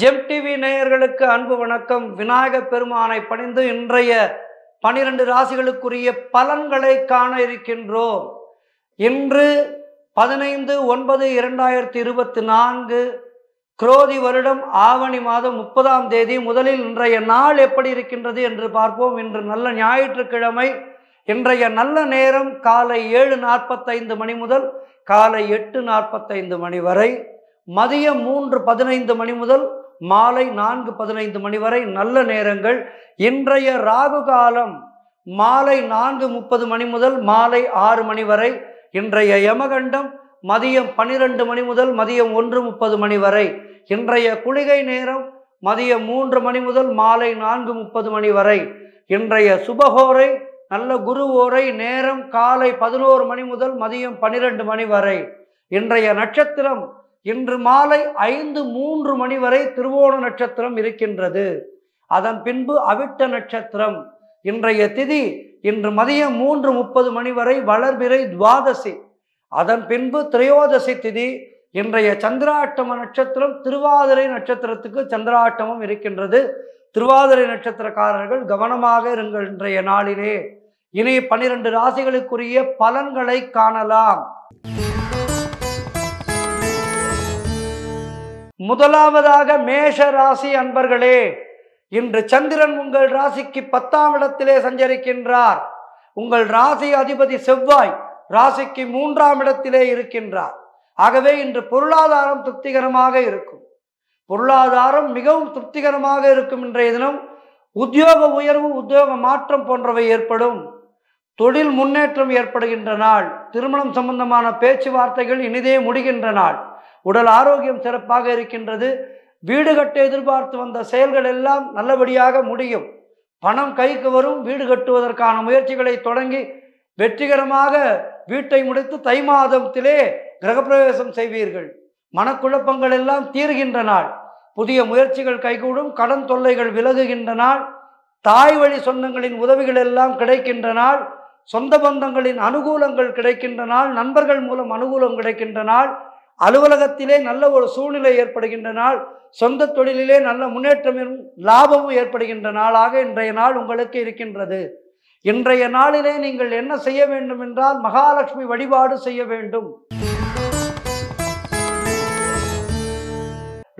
GeM TV நேயர்களுக்கு அன்பு வணக்கம். விநாயகப் பெருமானை பணிந்து இன்றைய 12 ராசிகளுக்குரிய பலன்களை காண இருக்கின்றோம். இன்று 15/9/2024 குரோதி வருடம் ஆவணி மாதம் 30ஆம் தேதி. முதலில் இன்றைய நாள் எப்படி இருக்கின்றது என்று பார்ப்போம். இன்று நல்ல ஞாயிற்றுக்கிழமை. இன்றைய நல்ல நேரம் காலை 7:45 மணி முதல் காலை 8:45 மணி வரை, மதியம் 3:15 மணி முதல் மாலை 4:15 மணி வரை நல்ல நேரங்கள். இன்றைய ராகு காலம் மாலை 4:30 மணி முதல் மாலை 6 மணி வரை. இன்றைய யமகண்டம் மதியம் 12 மணி முதல் மதியம் 1:30 மணி வரை. இன்றைய குளிகை நேரம் மதியம் 3 மணி முதல் மாலை 4:30 மணி வரை. இன்றைய சுபகோரை நல்ல குரு ஓரை நேரம் காலை 11 மணி முதல் மதியம் 12 மணி வரை. இன்றைய நட்சத்திரம் இன்று மாலை 5:03 மணி வரை திருவோண நட்சத்திரம் இருக்கின்றது. அதன் பின்பு அவிட்ட நட்சத்திரம். இன்றைய திதி இன்று மதியம் 3:30 மணி வரை வளர்பிறை துவாதசி. அதன் பின்பு திரையோதசி திதி. இன்றைய சந்திராஷ்டம நட்சத்திரம் திருவாதிரை நட்சத்திரத்துக்கு சந்திராஷ்டமம் இருக்கின்றது. திருவாதிரை நட்சத்திரக்காரர்கள் கவனமாக இருங்கள் இன்றைய நாளிலே. இனி 12 ராசிகளுக்குரிய பலன்களை காணலாம். முதலாவதாக மேஷ ராசி அன்பர்களே, இன்று சந்திரன் உங்கள் ராசிக்கு 10ஆம் இடத்திலே சஞ்சரிக்கின்றார். உங்கள் ராசி அதிபதி செவ்வாய் ராசிக்கு 3ஆம் இடத்திலே இருக்கின்றார். ஆகவே இன்று பொருளாதாரம் திருப்திகரமாக இருக்கும். பொருளாதாரம் மிகவும் திருப்திகரமாக இருக்கும். இன்றைய தினம் உத்தியோக உயர்வு, உத்தியோக மாற்றம் போன்றவை ஏற்படும். தொழில் முன்னேற்றம் ஏற்படுகின்ற நாள். திருமணம் சம்பந்தமான பேச்சுவார்த்தைகள் இனிதே முடிகின்ற நாள். உடல் ஆரோக்கியம் சிறப்பாக இருக்கின்றது. வீடு கட்ட எதிர்பார்த்து வந்த செயல்கள் எல்லாம் நல்லபடியாக முடியும். பணம் கைக்கு வரும். வீடு கட்டுவதற்கான முயற்சிகளை தொடங்கி வெற்றிகரமாக வீட்டை முடித்து தை மாதத்திலே கிரகப்பிரவேசம் செய்வீர்கள். மனக்குழப்பங்கள் எல்லாம் தீர்கின்ற நாள். புதிய முயற்சிகள் கைகூடும். கடன் தொல்லைகள் விலகுகின்ற நாள். தாய் வழி சொந்தங்களின் உதவிகள் எல்லாம் கிடைக்கின்ற நாள். சொந்த பந்தங்களின் அனுகூலங்கள் கிடைக்கின்ற நாள். நண்பர்கள் மூலம் அனுகூலம் கிடைக்கின்ற நாள். அலுவலகத்திலே நல்ல ஒரு சூழ்நிலை ஏற்படுகின்ற நாள். சொந்த தொழிலிலே நல்ல முன்னேற்றமும் லாபமும் ஏற்படுகின்ற நாளாக இன்றைய நாள் உங்களுக்கு இருக்கின்றது. இன்றைய நாளிலே நீங்கள் என்ன செய்ய வேண்டும் என்றால் மகாலட்சுமி வழிபாடு செய்ய வேண்டும்.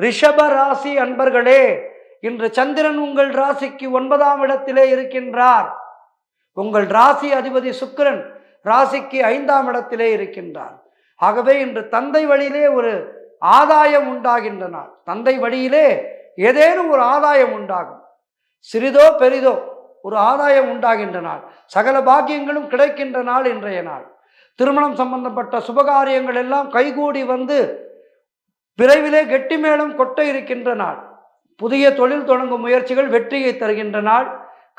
ரிஷப ராசி அன்பர்களே, இன்று சந்திரன் உங்கள் ராசிக்கு 9ஆம் இடத்திலே இருக்கின்றார். உங்கள் ராசி அதிபதி சுக்கிரன் ராசிக்கு 5ஆம் இடத்திலே இருக்கின்றார். ஆகவே இன்று தந்தை வழியிலே ஒரு ஆதாயம் உண்டாகின்ற நாள். தந்தை வழியிலே ஏதேனும் ஒரு ஆதாயம் உண்டாகும். சிறிதோ பெரிதோ ஒரு ஆதாயம் உண்டாகின்ற நாள். சகல பாக்கியங்களும் கிடைக்கின்ற நாள் இன்றைய நாள். திருமணம் சம்பந்தப்பட்ட சுபகாரியங்கள் எல்லாம் கைகூடி வந்து விரைவிலே கெட்டி மேளம் கொட்ட இருக்கின்ற நாள். புதிய தொழில் தொடங்கும் முயற்சிகள் வெற்றியை தருகின்ற நாள்.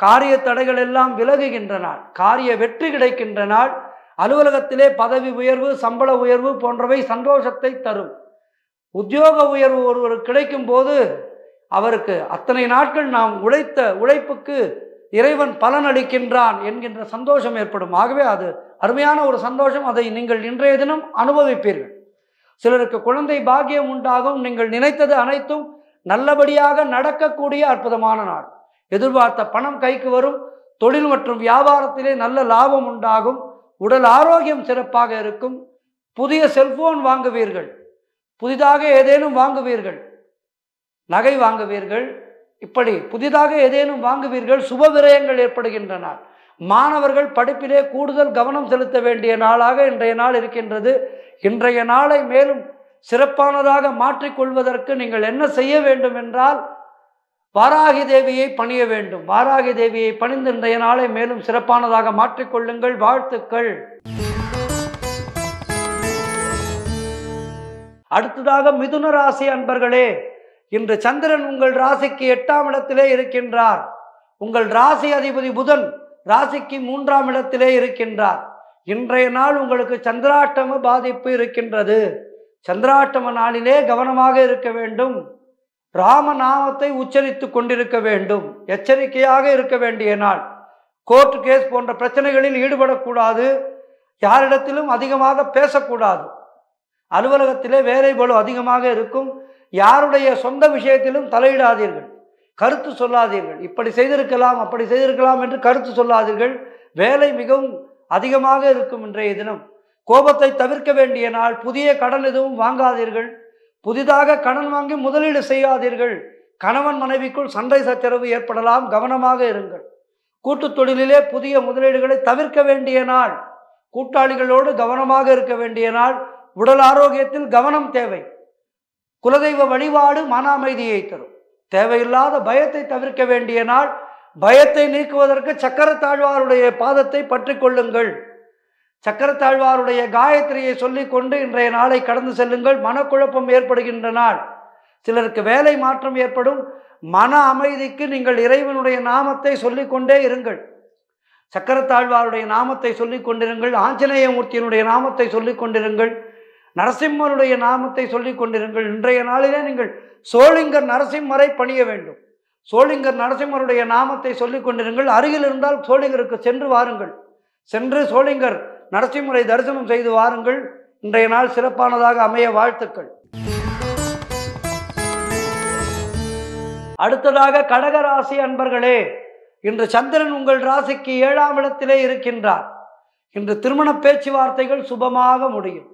காரிய தடைகள் எல்லாம் விலகுகின்ற நாள். காரிய வெற்றி கிடைக்கின்ற நாள். அலுவலகத்திலே பதவி உயர்வு, சம்பள உயர்வு போன்றவை சந்தோஷத்தை தரும். உத்தியோக உயர்வு ஒருவர் கிடைக்கும் போது அவருக்கு அத்தனை நாட்கள் நாம் உழைத்த உழைப்புக்கு இறைவன் பலன் அளிக்கின்றான் என்கின்ற சந்தோஷம் ஏற்படும். ஆகவே அது அருமையான ஒரு சந்தோஷம். அதை நீங்கள் இன்றைய தினம் அனுபவிப்பீர்கள். சிலருக்கு குழந்தை பாக்கியம் உண்டாகும். நீங்கள் நினைத்தது அனைத்தும் நல்லபடியாக நடக்கக்கூடிய அற்புதமான நாள். எதிர்பார்த்த பணம் கைக்கு வரும். தொழில் மற்றும் வியாபாரத்திலே நல்ல லாபம் உண்டாகும். உடல் ஆரோக்கியம் சிறப்பாக இருக்கும். புதிய செல்போன் வாங்குவீர்கள். புதிதாக ஏதேனும் வாங்குவீர்கள். நகை வாங்குவீர்கள். இப்படி புதிதாக ஏதேனும் வாங்குவீர்கள். சுப விரயங்கள் ஏற்படுகின்ற நாள். மாணவர்கள் படிப்பிலே கூடுதல் கவனம் செலுத்த வேண்டிய நாளாக இன்றைய நாள் இருக்கின்றது. இன்றைய நாளை மேலும் சிறப்பானதாக மாற்றிக்கொள்வதற்கு நீங்கள் என்ன செய்ய வேண்டும் என்றால் வாராகி தேவியை பணிய வேண்டும். வாராகி தேவியை பணிந்து இன்றைய நாளை மேலும் சிறப்பானதாக மாற்றிக்கொள்ளுங்கள். வாழ்த்துக்கள். அடுத்ததாக மிதுன ராசி அன்பர்களே, இன்று சந்திரன் உங்கள் ராசிக்கு 8ஆம் இடத்திலே இருக்கின்றார். உங்கள் ராசி அதிபதி புதன் ராசிக்கு 3ஆம் இடத்திலே இருக்கின்றார். இன்றைய நாள் உங்களுக்கு சந்திராஷ்டம பாதிப்பு இருக்கின்றது. சந்திராஷ்டம நாளிலே கவனமாக இருக்க வேண்டும். ராமநாமத்தை உச்சரித்து கொண்டிருக்க வேண்டும். எச்சரிக்கையாக இருக்க வேண்டிய நாள். கோர்ட் கேஸ் போன்ற பிரச்சனைகளில் ஈடுபடக்கூடாது. யாரிடத்திலும் அதிகமாக பேசக்கூடாது. அலுவலகத்திலே வேலை பளு அதிகமாக இருக்கும். யாருடைய சொந்த விஷயத்திலும் தலையிடாதீர்கள், கருத்து சொல்லாதீர்கள். இப்படி செய்திருக்கலாம், அப்படி செய்திருக்கலாம் என்று கருத்து சொல்லாதீர்கள். வேலை மிகவும் அதிகமாக இருக்கும் இன்றைய தினம். கோபத்தை தவிர்க்க வேண்டிய நாள். புதிய கடன் எதுவும் வாங்காதீர்கள். புதிதாக கடன் வாங்கி முதலீடு செய்யாதீர்கள். கணவன் மனைவிக்குள் சண்டை சச்சரவு ஏற்படலாம், கவனமாக இருங்கள். கூட்டுத் தொழிலிலே புதிய முதலீடுகளை தவிர்க்க வேண்டிய நாள். கூட்டாளிகளோடு கவனமாக இருக்க வேண்டிய நாள். உடல் ஆரோக்கியத்தில் கவனம் தேவை. குலதெய்வ வழிபாடு மன அமைதியை தரும். தேவையில்லாத பயத்தை தவிர்க்க வேண்டிய நாள். பயத்தை நீக்குவதற்கு சக்கரத்தாழ்வாருடைய பாதத்தை பற்றி கொள்ளுங்கள். சக்கரத்தாழ்வாருடைய காயத்ரியை சொல்லிக்கொண்டு இன்றைய நாளை கடந்து செல்லுங்கள். மனக்குழப்பம் ஏற்படுகின்ற நாள். சிலருக்கு வேலை மாற்றம் ஏற்படும். மன அமைதிக்கு நீங்கள் இறைவனுடைய நாமத்தை சொல்லிக்கொண்டே இருங்கள். சக்கரத்தாழ்வாருடைய நாமத்தை சொல்லிக் கொண்டிருங்கள். ஆஞ்சநேயமூர்த்தியினுடைய நாமத்தை சொல்லிக் கொண்டிருங்கள். நரசிம்மருடைய நாமத்தை சொல்லிக் கொண்டிருங்கள். இன்றைய நாளிலே நீங்கள் சோளிங்கர் நரசிம்மரை பணிய வேண்டும். சோளிங்கர் நரசிம்மருடைய நாமத்தை சொல்லிக் கொண்டிருங்கள். அருகில் இருந்தால் சோளிங்கருக்கு சென்று வாருங்கள். சென்று சோளிங்கர் நரசிம்மரை தரிசனம் செய்து வாருங்கள். இன்றைய நாள் சிறப்பானதாக அமைய வாழ்த்துக்கள். அடுத்ததாக கடகராசி அன்பர்களே, இன்று சந்திரன் உங்கள் ராசிக்கு 7ஆம் இடத்திலே இருக்கின்றார். இன்று திருமண பேச்சுவார்த்தைகள் சுபமாக முடியும்.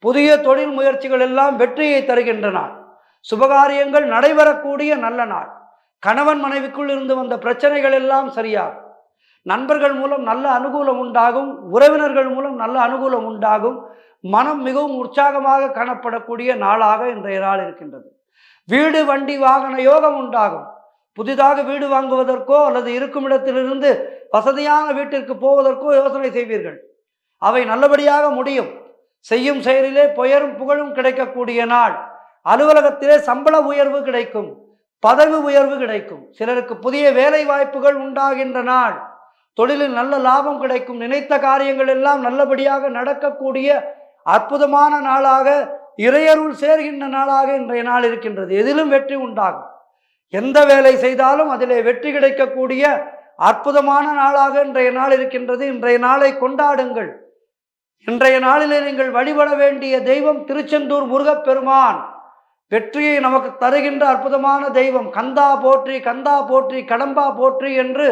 புதிய தொழில் முயற்சிகள் எல்லாம் வெற்றியை தருகின்ற நாள். சுபகாரியங்கள் நடைபெறக்கூடிய நல்ல நாள். கணவன் மனைவிக்குள் இருந்து வந்த பிரச்சனைகள் எல்லாம் சரியாகும். நண்பர்கள் மூலம் நல்ல அனுகூலம் உண்டாகும். உறவினர்கள் மூலம் நல்ல அனுகூலம் உண்டாகும். மனம் மிகவும் உற்சாகமாக காணப்படக்கூடிய நாளாக இன்றைய நாள் இருக்கின்றது. வீடு வண்டி வாகன யோகம் உண்டாகும். புதிதாக வீடு வாங்குவதற்கோ அல்லது இருக்கும் இடத்திலிருந்து வசதியான வீட்டிற்கு போவதற்கோ யோசனை செய்வீர்கள். அவை நல்லபடியாக முடியும். செய்யும் செயலிலே பெயரும் புகழும் கிடைக்கக்கூடிய நாள். அலுவலகத்திலே சம்பள உயர்வு கிடைக்கும். பதவி உயர்வு கிடைக்கும். சிலருக்கு புதிய வேலை வாய்ப்புகள் உண்டாகின்ற நாள். தொழிலில் நல்ல லாபம் கிடைக்கும். நினைத்த காரியங்கள் எல்லாம் நல்லபடியாக நடக்கக்கூடிய அற்புதமான நாளாக, இறையருள் சேர்கின்ற நாளாக இன்றைய நாள் இருக்கின்றது. எதிலும் வெற்றி உண்டாகும். எந்த வேலை செய்தாலும் அதிலே வெற்றி கிடைக்கக்கூடிய அற்புதமான நாளாக இன்றைய நாள் இருக்கின்றது. இன்றைய நாளை கொண்டாடுங்கள். இன்றைய நாளிலே நீங்கள் வழிபட வேண்டிய தெய்வம் திருச்செந்தூர் முருகப்பெருமான். வெற்றியை நமக்கு தருகின்ற அற்புதமான தெய்வம். கந்தா போற்றி, கந்தா போற்றி, கடம்பா போற்றி என்று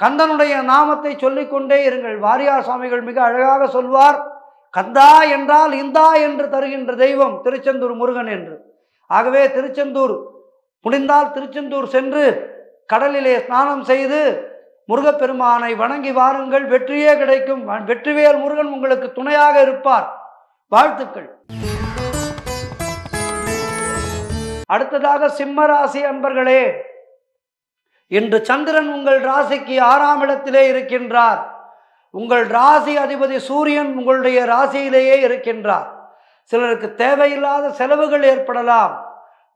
கந்தனுடைய நாமத்தை சொல்லிக்கொண்டே இருங்கள். வாரியார் சுவாமிகள் மிக அழகாக சொல்வார், கந்தா என்றால் இந்தா என்று தருகின்ற தெய்வம் திருச்செந்தூர் முருகன் என்று. ஆகவே திருச்செந்தூர் முடிந்தால் திருச்செந்தூர் சென்று கடலிலே ஸ்நானம் செய்து முருகப்பெருமானை வணங்கி வாருங்கள். வெற்றியே கிடைக்கும். வெற்றிவேல் முருகன் உங்களுக்கு துணையாக இருப்பார். வாழ்த்துக்கள். அடுத்ததாக சிம்மராசி அன்பர்களே, இன்று சந்திரன் உங்கள் ராசிக்கு 6ஆம் இடத்திலே இருக்கின்றார். உங்கள் ராசி அதிபதி சூரியன் உங்களுடைய ராசியிலேயே இருக்கின்றார். சிலருக்கு தேவையில்லாத செலவுகள் ஏற்படலாம்.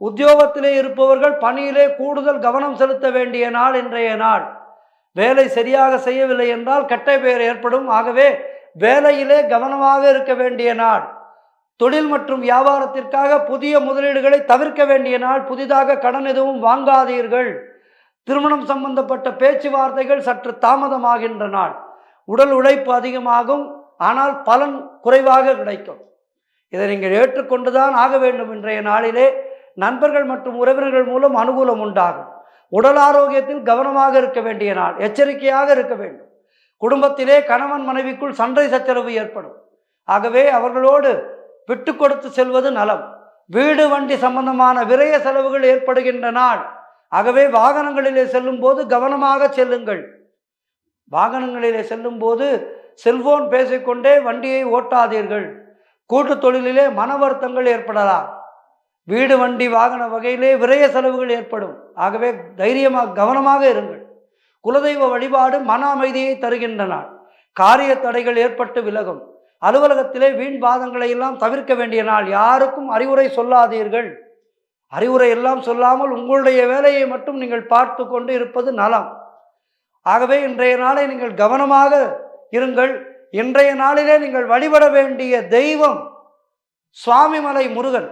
உத்தியோகத்திலே இருப்பவர்கள் பணியிலே கூடுதல் கவனம் செலுத்த வேண்டிய நாள் இன்றைய நாள். வேலை சரியாக செய்யவில்லை என்றால் கெட்ட பெயர் ஏற்படும். ஆகவே வேலையிலே கவனமாக இருக்க வேண்டிய நாள். தொழில் மற்றும் வியாபாரத்திற்காக புதிய முதலீடுகளை தவிர்க்க வேண்டிய நாள். புதிதாக கடன் எதுவும் வாங்காதீர்கள். திருமணம் சம்பந்தப்பட்ட பேச்சுவார்த்தைகள் சற்று தாமதமாகின்ற நாள். உடல் உழைப்பு அதிகமாகும், ஆனால் பலன் குறைவாக கிடைக்கும். இதை நீங்கள் ஏற்றுக்கொண்டுதான் ஆக வேண்டும். இன்றைய நாளிலே நண்பர்கள் மற்றும் உறவினர்கள் மூலம் அனுகூலம் உண்டாகும். உடல் ஆரோக்கியத்தில் கவனமாக இருக்க வேண்டிய நாள். எச்சரிக்கையாக இருக்க வேண்டும். குடும்பத்திலே கணவன் மனைவிக்குள் சண்டை சச்சரவு ஏற்படும். ஆகவே அவர்களோடு விட்டு கொடுத்து செல்வது நலம். வீடு வண்டி சம்பந்தமான விரய செலவுகள் ஏற்படுகின்ற நாள். ஆகவே வாகனங்களிலே செல்லும் போது கவனமாக செல்லுங்கள். வாகனங்களிலே செல்லும் போது செல்போன் பேசிக்கொண்டே வண்டியை ஓட்டாதீர்கள். கூட்டு தொழிலிலே மன வருத்தங்கள் ஏற்படலாம். வீடு வண்டி வாகன வகையிலே விரய செலவுகள் ஏற்படும். ஆகவே தைரியமாக கவனமாக இருங்கள். குலதெய்வ வழிபாடு மன அமைதியை தருகின்ற நாள். காரிய தடைகள் ஏற்பட்டு விலகும். அலுவலகத்திலே வீண் வாதங்களை எல்லாம் தவிர்க்க வேண்டிய நாள். யாருக்கும் அறிவுரை சொல்லாதீர்கள். அறிவுரை எல்லாம் சொல்லாமல் உங்களுடைய வேலையை மட்டும் நீங்கள் பார்த்து கொண்டு இருப்பது நலம். ஆகவே இன்றைய நாளை நீங்கள் கவனமாக இருங்கள். இன்றைய நாளிலே நீங்கள் வழிபட வேண்டிய தெய்வம் சுவாமிமலை முருகன்.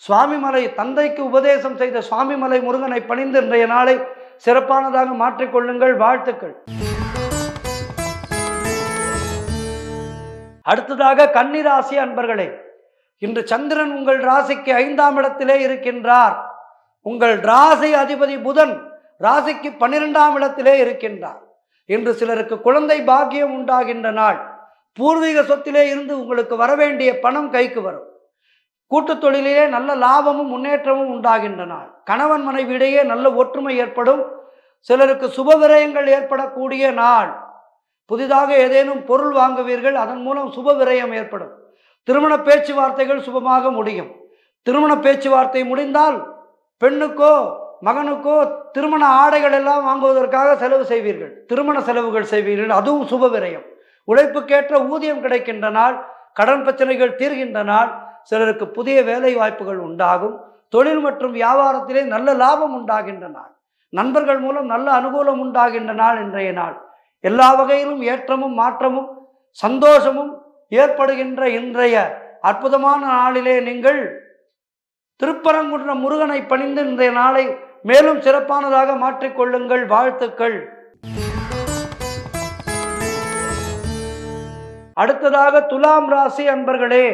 சுவாமிமலை தந்தைக்கு உபதேசம் செய்த சுவாமிமலை முருகனை பணிந்து இன்றைய நாளை சிறப்பானதாக மாற்றிக்கொள்ளுங்கள். வாழ்த்துக்கள். அடுத்ததாக கன்னிராசி அன்பர்களே, இன்று சந்திரன் உங்கள் ராசிக்கு 5ஆம் இடத்திலே இருக்கின்றார். உங்கள் ராசி அதிபதி புதன் ராசிக்கு 12ஆம் இடத்திலே இருக்கின்றார். இன்று சிலருக்கு குழந்தை பாக்கியம் உண்டாகின்ற நாள். பூர்வீக சொத்திலே இருந்து உங்களுக்கு வரவேண்டிய பணம் கைக்கு வரும். கூட்டு தொழிலே நல்ல லாபமும் முன்னேற்றமும் உண்டாகின்ற நாள். கணவன் மனைவியிடையே நல்ல ஒற்றுமை ஏற்படும். சிலருக்கு சுப விரயங்கள் ஏற்படக்கூடிய நாள். புதிதாக ஏதேனும் பொருள் வாங்குவீர்கள், அதன் மூலம் சுப விரயம் ஏற்படும். திருமண பேச்சுவார்த்தைகள் சுபமாக முடியும். திருமண பேச்சுவார்த்தை முடிந்தால் பெண்ணுக்கோ மகனுக்கோ திருமண ஆடைகள் எல்லாம் வாங்குவதற்காக செலவு செய்வீர்கள், திருமண செலவுகள் செய்வீர்கள், அதுவும் சுப விரயம். உழைப்புக்கேற்ற ஊதியம் கிடைக்கின்ற நாள். கடன் பிரச்சனைகள் தீர்கின்ற நாள். சிலருக்கு புதிய வேலை வாய்ப்புகள் உண்டாகும். தொழில் மற்றும் வியாபாரத்திலே நல்ல லாபம் உண்டாகின்ற நாள். நண்பர்கள் மூலம் நல்ல அனுகூலம் உண்டாகின்ற நாள் இன்றைய நாள். எல்லா வகையிலும் ஏற்றமும் மாற்றமும் சந்தோஷமும் ஏற்படுகின்ற இன்றைய அற்புதமான நாளிலே நீங்கள் திருப்பரங்குன்ற முருகனை பணிந்து இன்றைய நாளை மேலும் சிறப்பானதாக மாற்றிக்கொள்ளுங்கள். வாழ்த்துக்கள். அடுத்ததாக துலாம் ராசி அன்பர்களே,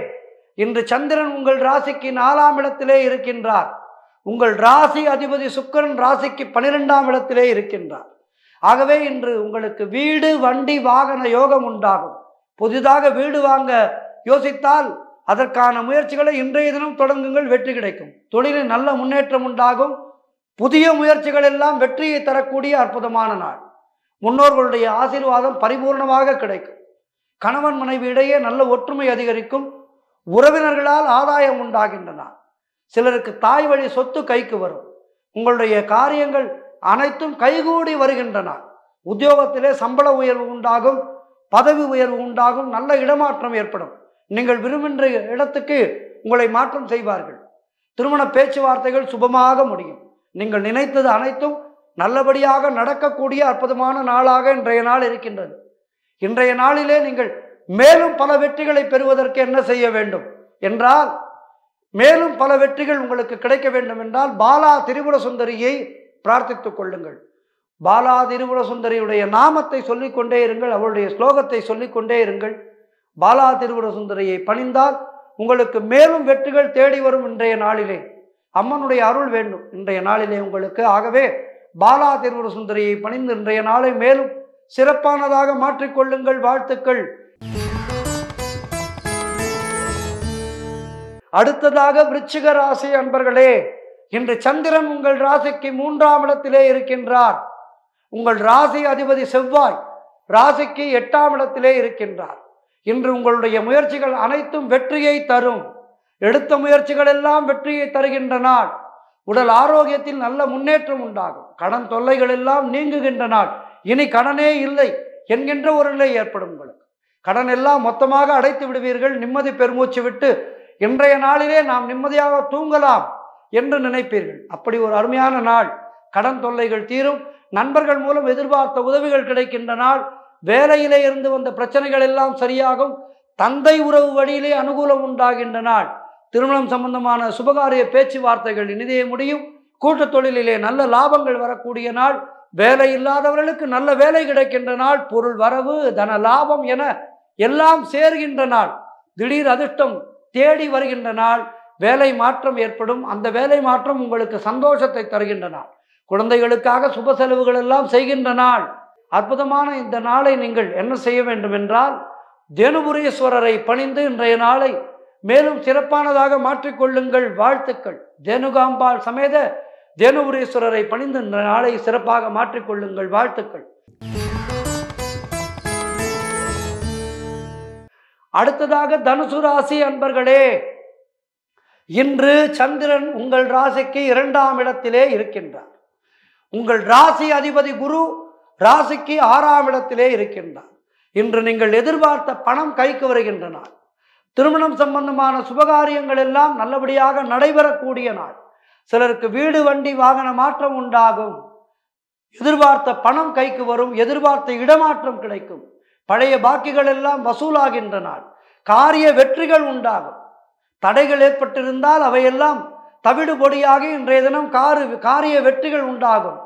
இன்று சந்திரன் உங்கள் ராசிக்கு 4ஆம் இடத்திலே இருக்கின்றார். உங்கள் ராசி அதிபதி சுக்கிரன் ராசிக்கு 12ஆம் இடத்திலே இருக்கின்றார். ஆகவே இன்று உங்களுக்கு வீடு வண்டி வாகன யோகம் உண்டாகும். புதிதாக வீடு வாங்க யோசித்தால் அதற்கான முயற்சிகளை இன்றைய தினம் தொடங்குங்கள், வெற்றி கிடைக்கும். தொழிலில் நல்ல முன்னேற்றம் உண்டாகும். புதிய முயற்சிகள் எல்லாம் வெற்றியை தரக்கூடிய அற்புதமான நாள். முன்னோர்களுடைய ஆசீர்வாதம் பரிபூர்ணமாக கிடைக்கும். கணவன் மனைவி இடையே நல்ல ஒற்றுமை அதிகரிக்கும். உறவினர்களால் ஆதாயம் உண்டாகின்றன. சிலருக்கு தாய் வழி சொத்து கைக்கு வரும். உங்களுடைய காரியங்கள் அனைத்தும் கைகூடி வருகின்றன. உத்தியோகத்திலே சம்பள உயர்வு உண்டாகும், பதவி உயர்வு உண்டாகும், நல்ல இடமாற்றம் ஏற்படும். நீங்கள் விரும்புகின்ற இடத்துக்கு உங்களை மாற்றம் செய்வார்கள். திருமண பேச்சுவார்த்தைகள் சுபமாக முடியும். நீங்கள் நினைத்தது அனைத்தும் நல்லபடியாக நடக்கக்கூடிய அற்புதமான நாளாக இன்றைய நாள் இருக்கின்றது. இன்றைய நாளிலே நீங்கள் மேலும் பல வெற்றிகளை பெறுவதற்கு என்ன செய்ய வேண்டும் என்றால், மேலும் பல வெற்றிகள் உங்களுக்கு கிடைக்க வேண்டும் என்றால் பாலா திரிபுர சுந்தரியை பிரார்த்தித்துக் கொள்ளுங்கள். பாலா திரிபுர சுந்தரியுடைய நாமத்தை சொல்லிக்கொண்டே இருங்கள், அவருடைய ஸ்லோகத்தை சொல்லிக்கொண்டே இருங்கள். பாலா திரிபுர சுந்தரியை பணிந்தால் உங்களுக்கு மேலும் வெற்றிகள் தேடி வரும். இன்றைய நாளிலே அம்மனுடைய அருள் வேண்டும் இன்றைய நாளிலே உங்களுக்கு. ஆகவே பாலா திரிபுர சுந்தரியை பணிந்து இன்றைய நாளை மேலும் சிறப்பானதாக மாற்றிக்கொள்ளுங்கள். வாழ்த்துக்கள். அடுத்ததாக விருச்சிக ராசி அன்பர்களே, இன்று சந்திரன் உங்கள் ராசிக்கு 3ஆம் இடத்திலே இருக்கின்றார். உங்கள் ராசி அதிபதி செவ்வாய் ராசிக்கு 8ஆம் இடத்திலே இருக்கின்றார். இன்று உங்களுடைய முயற்சிகள் அனைத்தும் வெற்றியை தரும். எடுத்த முயற்சிகள் எல்லாம் வெற்றியை தருகின்ற நாள். உடல் ஆரோக்கியத்தில் நல்ல முன்னேற்றம் உண்டாகும். கடன் தொல்லைகள் எல்லாம் நீங்குகின்ற நாள். இனி கடனே இல்லை என்கின்ற ஒரு நிலை ஏற்படும். உங்களுக்கு கடன் எல்லாம் மொத்தமாக அடைத்து விடுவீர்கள். நிம்மதி பெருமூச்சு விட்டு இன்றைய நாளிலே நாம் நிம்மதியாக தூங்கலாம் என்று நினைப்பீர்கள். அப்படி ஒரு அருமையான நாள். கடன் தொல்லைகள் தீரும். நண்பர்கள் மூலம் எதிர்பார்த்த உதவிகள் கிடைக்கின்ற நாள். வேலையிலே இருந்து வந்த பிரச்சனைகள் எல்லாம் சரியாகும். தந்தை உறவு வழியிலே அனுகூலம் உண்டாகின்ற நாள். திருமணம் சம்பந்தமான சுபகாரிய பேச்சுவார்த்தைகள் இனிதே முடியும். கூட்டு தொழிலிலே நல்ல லாபங்கள் வரக்கூடிய நாள். வேலை இல்லாதவர்களுக்கு நல்ல வேலை கிடைக்கின்ற நாள். பொருள் வரவு, தன லாபம் என எல்லாம் சேர்கின்ற நாள். திடீர் அதிர்ஷ்டம் தேடி வருகின்ற நாள். வேலை மாற்றம் ஏற்படும். அந்த வேலை மாற்றம் உங்களுக்கு சந்தோஷத்தை தருகின்ற நாள். குழந்தைகளுக்காக சுப செலவுகள் எல்லாம் செய்கின்ற நாள். அற்புதமான இந்த நாளை நீங்கள் என்ன செய்ய வேண்டும் என்றால், தேனுபுரீஸ்வரரை பணிந்து இன்றைய நாளை மேலும் சிறப்பானதாக மாற்றிக்கொள்ளுங்கள். வாழ்த்துக்கள். தேனுகாம்பாள் சமேத தேனுபுரீஸ்வரரை பணிந்து இந்த நாளை சிறப்பாக மாற்றிக்கொள்ளுங்கள். வாழ்த்துக்கள். அடுத்ததாக தனுசு ராசி அன்பர்களே, இன்று சந்திரன் உங்கள் ராசிக்கு 2ஆம் இடத்திலே இருக்கின்றார். உங்கள் ராசி அதிபதி குரு ராசிக்கு 6ஆம் இடத்திலே இருக்கின்றார். இன்று நீங்கள் எதிர்பார்த்த பணம் கைக்கு வருகின்ற நாள். திருமணம் சம்பந்தமான சுபகாரியங்கள் எல்லாம் நல்லபடியாக நடைபெறக்கூடிய நாள். சிலருக்கு வீடு வண்டி வாகன மாற்றம் உண்டாகும். எதிர்பார்த்த பணம் கைக்கு வரும். எதிர்பார்த்த இடமாற்றம் கிடைக்கும். பழைய பாக்கிகள் எல்லாம் வசூலாகின்ற நாள். காரிய வெற்றிகள் உண்டாகும். தடைகள் ஏற்பட்டிருந்தால் அவையெல்லாம் தவிடு பொடியாகி இன்றைய தினம் காரிய வெற்றிகள் உண்டாகும்.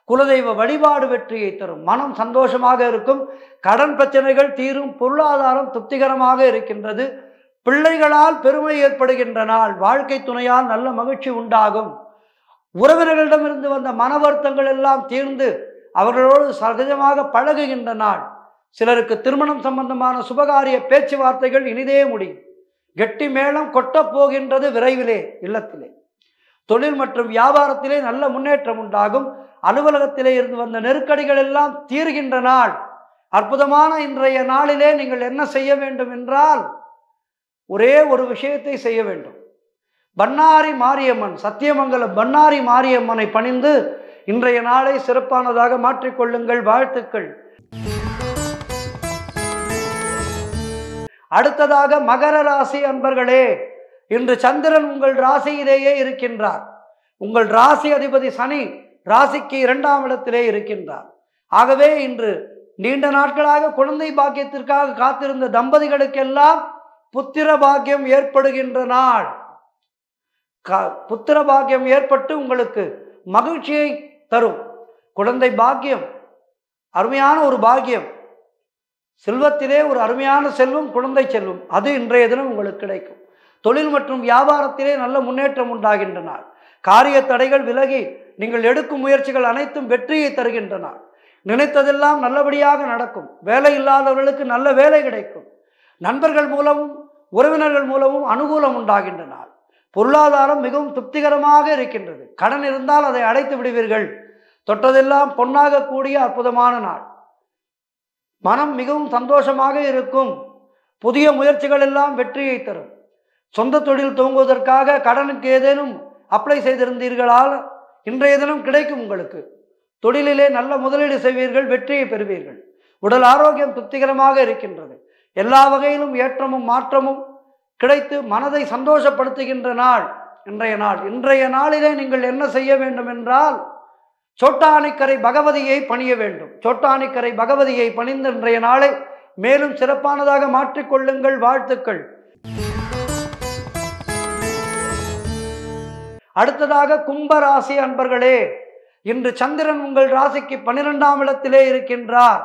குலதெய்வ வழிபாடு வெற்றியை தரும். மனம் சந்தோஷமாக இருக்கும். கடன் பிரச்சனைகள் தீரும். பொருளாதாரம் திருப்திகரமாக இருக்கின்றது. பிள்ளைகளால் பெருமை ஏற்படுகின்ற நாள். வாழ்க்கை துணையால் நல்ல மகிழ்ச்சி உண்டாகும். உறவினர்களிடமிருந்து வந்த மன வருத்தங்கள் எல்லாம் தீர்ந்து அவர்களோடு சகஜமாக பழகுகின்ற நாள். சிலருக்கு திருமணம் சம்பந்தமான சுபகாரிய பேச்சுவார்த்தைகள் இனிதே முடியும். கெட்டி மேளம் கொட்டப் போகின்றது விரைவிலே இல்லத்திலே. தொழில் மற்றும் வியாபாரத்திலே நல்ல முன்னேற்றம் உண்டாகும். அலுவலகத்திலே இருந்து வந்த நெருக்கடிகள் எல்லாம் தீர்கின்ற நாள். அற்புதமான இன்றைய நாளிலே நீங்கள் என்ன செய்ய வேண்டும் என்றால், ஒரே ஒரு விஷயத்தை செய்ய வேண்டும். பண்ணாரி மாரியம்மன், சத்தியமங்கலம் பண்ணாரி மாரியம்மனை பணிந்து இன்றைய நாளை சிறப்பானதாக மாற்றிக்கொள்ளுங்கள். வாழ்த்துக்கள். அடுத்ததாக மகர ராசி அன்பர்களே, இன்று சந்திரன் உங்கள் ராசியிலேயே இருக்கின்றார். உங்கள் ராசி அதிபதி சனி ராசிக்கு 2ஆம் இடத்திலே இருக்கின்றார். ஆகவே இன்று நீண்ட நாட்களாக குழந்தை பாக்கியத்திற்காக காத்திருந்த தம்பதிகளுக்கெல்லாம் புத்திர பாக்கியம் ஏற்படுகின்ற நாள். புத்திர பாக்கியம் ஏற்பட்டு உங்களுக்கு மகிழ்ச்சியை தரும். குழந்தை பாக்கியம் அருமையான ஒரு பாக்கியம். செல்வத்திலே ஒரு அருமையான செல்வம் குழந்தை செல்வம், அது இன்றைய தினம் உங்களுக்கு கிடைக்கும். தொழில் மற்றும் வியாபாரத்திலே நல்ல முன்னேற்றம் உண்டாகின்ற நாள். காரிய தடைகள் விலகி நீங்கள் எடுக்கும் முயற்சிகள் அனைத்தும் வெற்றியை தருகின்ற நாள். நினைத்ததெல்லாம் நல்லபடியாக நடக்கும். வேலை இல்லாதவர்களுக்கு நல்ல வேலை கிடைக்கும். நண்பர்கள் மூலமும் உறவினர்கள் மூலமும் அனுகூலம் உண்டாகின்ற நாள். பொருளாதாரம் மிகவும் திருப்திகரமாக இருக்கின்றது. கடன் இருந்தால் அதை அடைத்து விடுவீர்கள். தொட்டதெல்லாம் பொன்னாக கூடிய அற்புதமான நாள். மனம் மிகவும் சந்தோஷமாக இருக்கும். புதிய முயற்சிகள் எல்லாம் வெற்றியை தரும். சொந்த தொழில் துவங்குவதற்காக கடனுக்கு ஏதேனும் அப்ளை செய்திருந்தீர்களால் இன்றைய தினம் கிடைக்கும். உங்களுக்கு தொழிலிலே நல்ல முதலீடு செய்வீர்கள், வெற்றியை பெறுவீர்கள். உடல் ஆரோக்கியம் திருப்திகரமாக இருக்கின்றது. எல்லா வகையிலும் ஏற்றமும் மாற்றமும் கிடைத்து மனதை சந்தோஷப்படுத்துகின்ற நாள் இன்றைய நாள். இன்றைய நாளிலே நீங்கள் என்ன செய்ய வேண்டும் என்றால், சோட்டானிக்கரை பகவதியை பணிய வேண்டும். சோட்டானிக்கரை பகவதியை பணிந்து இன்றைய நாளை மேலும் சிறப்பானதாக மாற்றிக்கொள்ளுங்கள். வாழ்த்துக்கள். அடுத்ததாக கும்பராசி அன்பர்களே, இன்று சந்திரன் உங்கள் ராசிக்கு 12ஆம் இடத்திலே இருக்கின்றார்.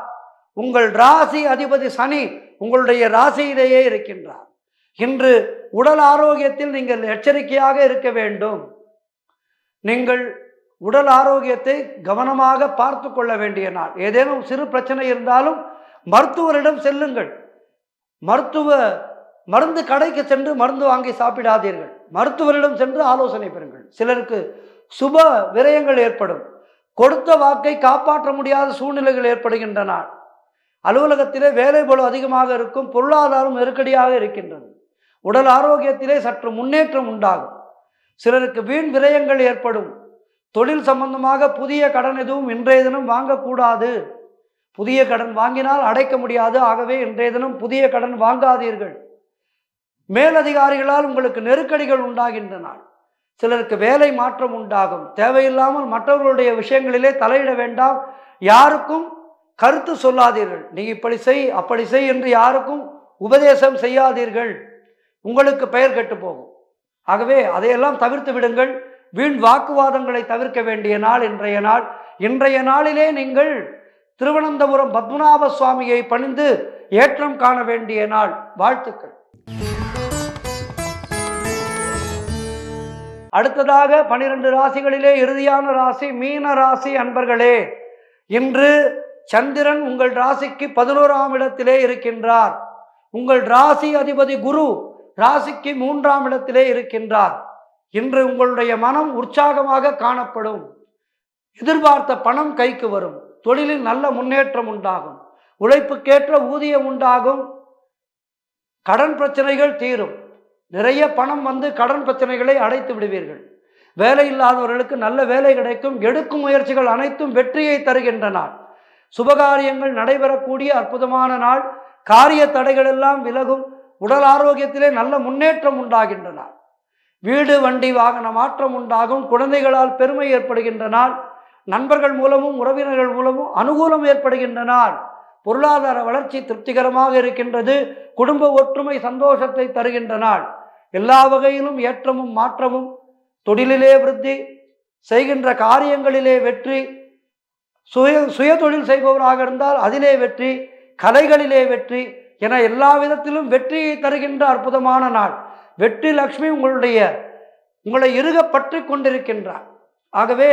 உங்கள் ராசி அதிபதி சனி உங்களுடைய ராசியிலேயே இருக்கின்றார். இன்று உடல் ஆரோக்கியத்தில் நீங்கள் எச்சரிக்கையாக இருக்க வேண்டும். நீங்கள் உடல் ஆரோக்கியத்தை கவனமாக பார்த்து கொள்ள வேண்டிய நாள். ஏதேனும் சிறு பிரச்சனை இருந்தாலும் மருத்துவரிடம் செல்லுங்கள். மருந்து கடைக்கு சென்று மருந்து வாங்கி சாப்பிடாதீர்கள். மருத்துவரிடம் சென்று ஆலோசனை பெறுங்கள். சிலருக்கு சுப விரயங்கள் ஏற்படும். கொடுத்த வாக்கை காப்பாற்ற முடியாத சூழ்நிலைகள் ஏற்படுகின்ற நாள். அலுவலகத்திலே வேலை பளு அதிகமாக இருக்கும். பொருளாதாரம் நெருக்கடியாக இருக்கின்றது. உடல் ஆரோக்கியத்திலே சற்று முன்னேற்றம் உண்டாகும். சிலருக்கு வீண் விரயங்கள் ஏற்படும். தொழில் சம்பந்தமாக புதிய கடன் எதுவும் இன்றைய தினம் வாங்கக்கூடாது. புதிய கடன் வாங்கினால் அடைக்க முடியாது. ஆகவே இன்றைய தினம் புதிய கடன் வாங்காதீர்கள். மேலதிகாரிகளால் உங்களுக்கு நெருக்கடிகள் உண்டாகின்ற நாள். சிலருக்கு வேலை மாற்றம் உண்டாகும். தேவையில்லாமல் மற்றவர்களுடைய விஷயங்களிலே தலையிட வேண்டாம். யாருக்கும் கருத்து சொல்லாதீர்கள். நீ இப்படி செய் அப்படி செய் என்று யாருக்கும் உபதேசம் செய்யாதீர்கள். உங்களுக்கு பெயர் கெட்டு போகும். ஆகவே அதையெல்லாம் தவிர்த்து விடுங்கள். வீண் வாக்குவாதங்களை தவிர்க்க வேண்டிய நாள் இன்றைய நாள். இன்றைய நாளிலே நீங்கள் திருவனந்தபுரம் பத்மநாப சுவாமியை பணிந்து ஏற்றம் காண வேண்டிய நாள். வாழ்த்துக்கள். அடுத்ததாக 12 ராசிகளிலே இறுதியான ராசி மீன ராசி அன்பர்களே, இன்று சந்திரன் உங்கள் ராசிக்கு 11ஆம் இடத்திலே இருக்கின்றார். உங்கள் ராசி அதிபதி குரு ராசிக்கு 3ஆம் இடத்திலே இருக்கின்றார். இன்று உங்களுடைய மனம் உற்சாகமாக காணப்படும். எதிர்பார்த்த பணம் கைக்கு வரும். தொழிலில் நல்ல முன்னேற்றம் உண்டாகும். உழைப்புக்கேற்ற ஊதியம் உண்டாகும். கடன் பிரச்சனைகள் தீரும். நிறைய பணம் வந்து கடன் பிரச்சனைகளை அடைத்து விடுவீர்கள். வேலை இல்லாதவர்களுக்கு நல்ல வேலை கிடைக்கும். எடுக்கும் முயற்சிகள் அனைத்தும் வெற்றியை தருகின்ற நாள். சுபகாரியங்கள் நடைபெறக்கூடிய அற்புதமான நாள். காரிய தடைகள் எல்லாம் விலகும். உடல் ஆரோக்கியத்திலே நல்ல முன்னேற்றம் உண்டாகின்ற நாள். வீடு வண்டி வாகன மாற்றம் உண்டாகும். குழந்தைகளால் பெருமை ஏற்படுகின்ற நாள். நண்பர்கள் மூலமும் உறவினர்கள் மூலமும் அனுகூலம் ஏற்படுகின்ற நாள். பொருளாதார வளர்ச்சி திருப்திகரமாக இருக்கின்றது. குடும்ப ஒற்றுமை சந்தோஷத்தை தருகின்ற நாள். எல்லா வகையிலும் ஏற்றமும் மாற்றமும். தொழிலிலே விருத்தி, செய்கின்ற காரியங்களிலே வெற்றி. சுய தொழில் செய்பவராக இருந்தால் அதிலே வெற்றி, கலைகளிலே வெற்றி, என எல்லா விதத்திலும் வெற்றியை தருகின்ற அற்புதமான நாள். வெற்றி லட்சுமி உங்களை இறுக பற்றி கொண்டிருக்கின்றார். ஆகவே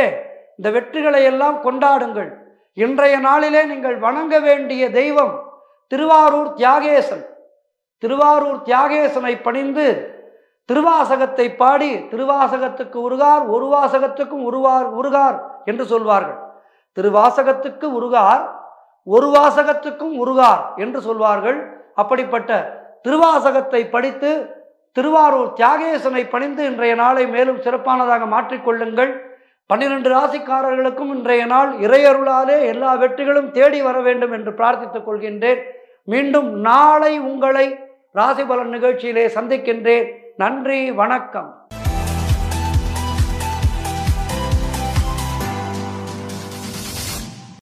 இந்த வெற்றிகளை எல்லாம் கொண்டாடுங்கள். இன்றைய நாளிலே நீங்கள் வணங்க வேண்டிய தெய்வம் திருவாரூர் தியாகேசன். திருவாரூர் தியாகேசனை பணிந்து திருவாசகத்தை பாடி, திருவாசகத்துக்கு உருகார், ஒரு வாசகத்துக்கும் உருகார் என்று சொல்வார்கள். திருவாசகத்துக்கு உருகார், ஒரு வாசகத்துக்கும் உருகார் என்று சொல்வார்கள். அப்படிப்பட்ட திருவாசகத்தை படித்து திருவாரூர் தியாகேசனை பணிந்து இன்றைய நாளை மேலும் சிறப்பானதாக மாற்றிக்கொள்ளுங்கள். 12 ராசிக்காரர்களுக்கும் இன்றைய நாள் இறையருளாலே எல்லா வெற்றிகளும் தேடி வர வேண்டும் என்று பிரார்த்தித்துக் கொள்கின்றேன். மீண்டும் நாளை உங்களை ராசி பலன் நிகழ்ச்சியிலே சந்திக்கின்றேன். நன்றி, வணக்கம்.